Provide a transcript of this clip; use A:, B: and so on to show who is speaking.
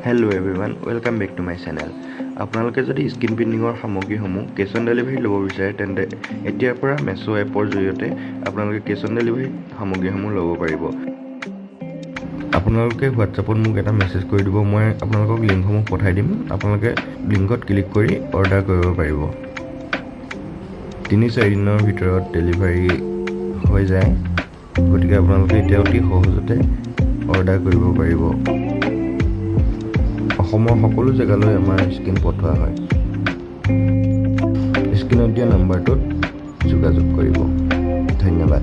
A: Hello everyone, welcome back to my channel. আপোনালোকে যদি skin পেইণ্টিঙৰ সামগ্ৰীসমূহ কেছ অন ডেলিভাৰী ল'ব বিচাৰে তেন্তে এতিয়াৰ পৰা মেছো এপৰ জৰিয়তে আপোনালোকে কেছ অন ডেলিভাৰী সামগ্ৰীসমূহ ল'ব পাৰিব। আপোনালোকে হোৱাটছআপত মোক এটা মেছেজ কৰি দিব, মই আপোনালোকক লিংকসমূহ পঠাই দিম। আপোনালোকে লিংকত ক্লিক কৰি অৰ্ডাৰ কৰিব পাৰিব। 3-4 দিনৰ ভিতৰত ডেলিভাৰী হৈ যায়, গতিকে আপোনালোকে এতিয়া অতি সহজতে অৰ্ডাৰ কৰিব পাৰিব। অসমৰ সকলো জেগালৈ আমাৰ স্কিন পঠোৱা হয়। স্ক্ৰীনত দিয়া নম্বৰটোত যোগাযোগ কৰিব। ধন্যবাদ।